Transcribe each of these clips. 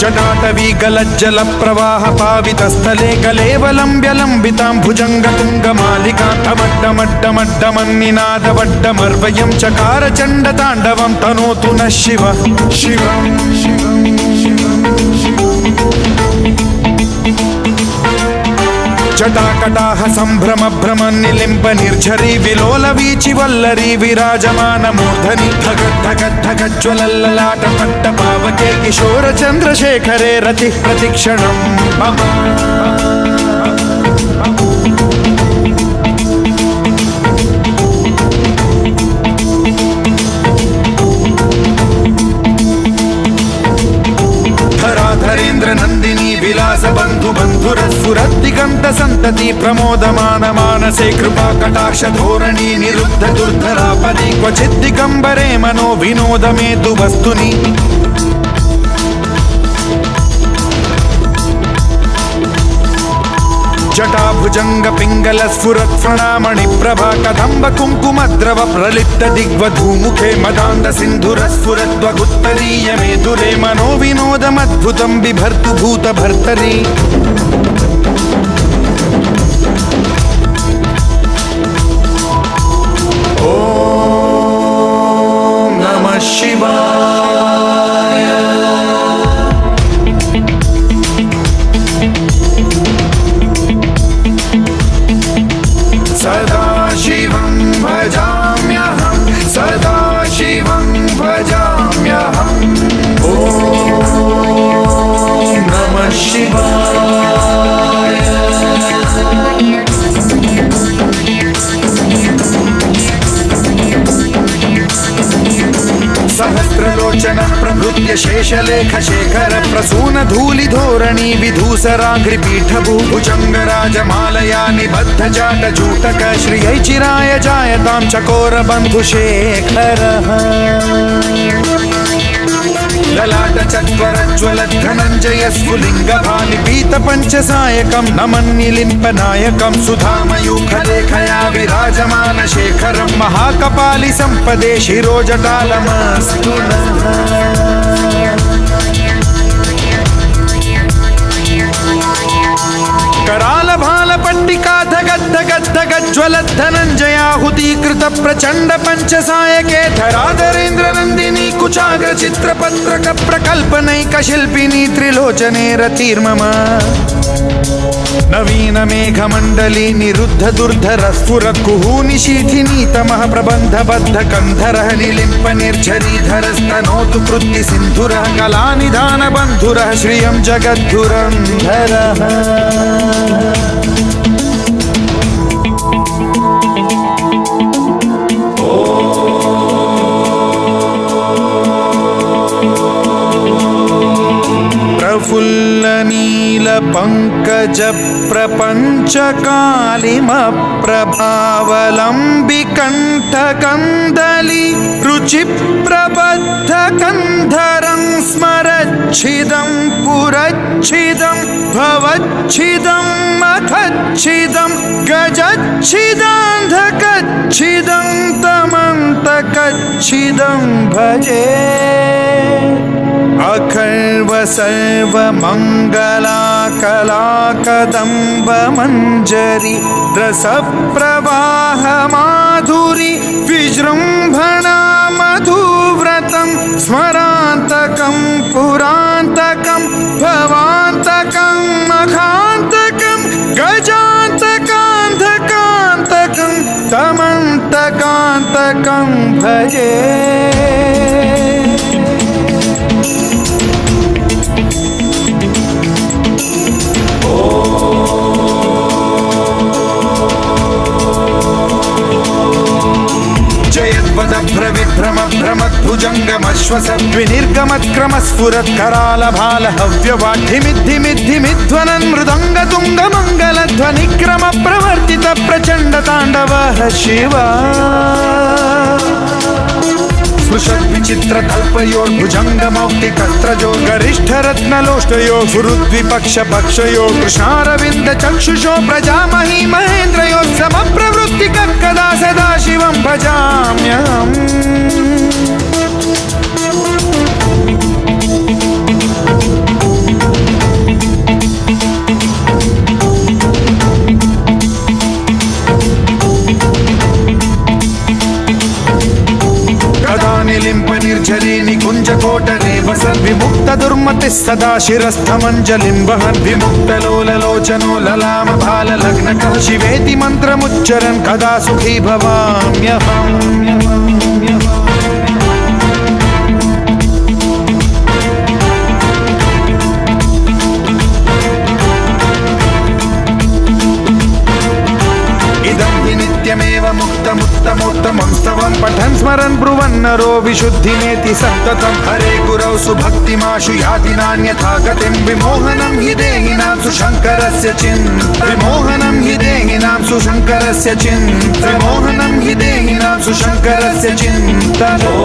जटाटवीगलज्जल प्रवाह पावितस्थले कलेवलम्ब्य लम्बितां भुजङ्गतुङ्गमालिकान्तमड्डमड्डमड्डमन्निनादवड्डमर्वयं चकार चण्डताण्डवं तनोतु नः शिवः शिवं शिवं जटाकटाह सम्भ्रम भ्रम निलिम्ब निर्झरी विलोल वीचि वल्लरी विराजमान मूर्धनि धगद्धगद्धगज्ज्वलल्ललाट पट्ट पावके किशोर चन्द्रशेखरे रतिः प्रतिक्षणं मम धराधरेन्द्र नन्दिनी विलास बन्धु बन्धुरस्फुरद्दिगन्त सन्तति प्रमोदमान मानसे कृपा कटाक्ष धोरणी निरुद्ध दुर्धरापदि क्वचिद्दिगम्बरे मनो विनोद मेतु वस्तुनि जटाभुजंग पिंगल स्फुरत् प्रणामणि प्रभा कदम्ब कुंकुमद्रव प्रलिप्त दिग्वधूमुखे मदान्ध सिन्धुर स्फुरद्वगुत्तरीय मेधुरे मनो विनोदमद्भुतं बिभर्तु भूत भर्तरि ॐ नमः शिवाय सदा शिवं भजाम्यहं सदा शिवं भजाम्यहम् ॐ नमः शिवाय सहस्रलोचन प्रभृत्य शेषलेख शेखर प्रसून धूलि धोरणी विधूसराघ्रिपीठभू भुजंगराजमालया निबद्ध जाट जूटक श्रियै चिराय जायतां चकोर बन्धुशेखरः ललाट चत्वरज्वल धनञ्जय स्फुलिंग भालिपीत पंचसायकं नमन्निलिम्पनायकं सुधामयूखलेखया विराजमान शेखरं महाकपालि संपदे शिरोजटालमस्तु कराल भाल पट्टिका धगद्धगद्धगज्ज्वलद्धनञ्जयाहुतीकृत प्रचण्ड पंचसायके धराधरेन्द्र नन्दिनी कुचाग्र चित्रपत्रक प्रकल्पनैक शिल्पिनी त्रिलोचने रतिर्मम नवीन मेघमण्डली निरुद्ध दुर्धर स्फुरत् कुहूनिशीथिनी तमः प्रबन्धबद्ध कन्धरः निलिम्प निर्झरीधरस्तनोतु कृत्ति सिन्धुरः कलानिधान बन्धुरः श्रियं जगद्धुरन्धरः प्रफुल्लनील पंकज प्रपंच कालिमप्रभावलम्बिकण्ठ कन्दली रुचि प्रबद्ध कन्धरं स्मरच्छिदं पुरच्छिदं भवच्छिदं मखच्छिदं गजच्छिदान्धकच्छिदं तमन्तकच्छिदं भजे अखर्व सर्व मंगला कला कदम्ब मंजरी रस प्रवाह माधुरी विजृंभणा मधुव्रतं स्मरान्तकं पुरान्तकं भवान्तकं मखान्तकं गजान्तकान्धकान्तकं तमन्तकान्तकं भजे जयद्वद भ्रविभ्रम भ्रमद्भुजङ्गमश्वसद्विनिर् निर्गमत्क्रमस्फुरत्करालभालहव्यवाढ्ढिमिद्धिमिद्धिमिध्वनन् मृदङ्गतुङ्गमङ्गलध्वनिक्रमप्रवर्तित प्रचण्डताण्डवः शिवा स्पृशद्विचित्रकल्पयोर्भुजङ्गमौक्तिकस्त्रजो गरिष्ठरत्नलोष्टयो गुरुद्विपक्षपक्षयो कृष्णारविन्दचक्षुषो प्रजामही महेन्द्रयो समप्रवृत्तिकः कदा सदा शिवं भजाम्यहम् निर्झरी निकुञ्जकोटरे वसन् विमुक्तदुर्मतिः सदा शिरस्थमञ्जलिं वहन् विमुक्तलोललोचनो ललामभाललग्नकः शिवेति मन्त्रमुच्चरन् कदा सुखी भवाम्यहम् नित्यमेव मुक्तमुत्तमोत्तमं स्तवं पठन् स्मरन् ब्रुवन्नरो विशुद्धिमेति सततं हरे गुरौ सुभक्तिमाशु याति नान्यथा गतिं विमोहनं हि देहिनां सुशङ्करस्य विमोहनं हि देहिनां सुशङ्करस्य विमोहनं हि देहिनां सुशङ्करस्य चिन्तनो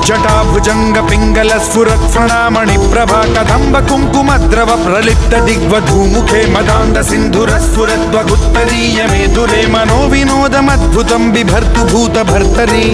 जटाभुजङ्गपिङ्गलस्फुरत्प्रणामणिप्रभा कदम्बकुङ्कुमद्रव प्रलिप्तदिग्वधूमुखे मदान्दसिन्धुरस्फुरद्वगुत्तरीयमेधुरे मनोविनोदमद्भुतं बिभर्तु भूतभर्तरि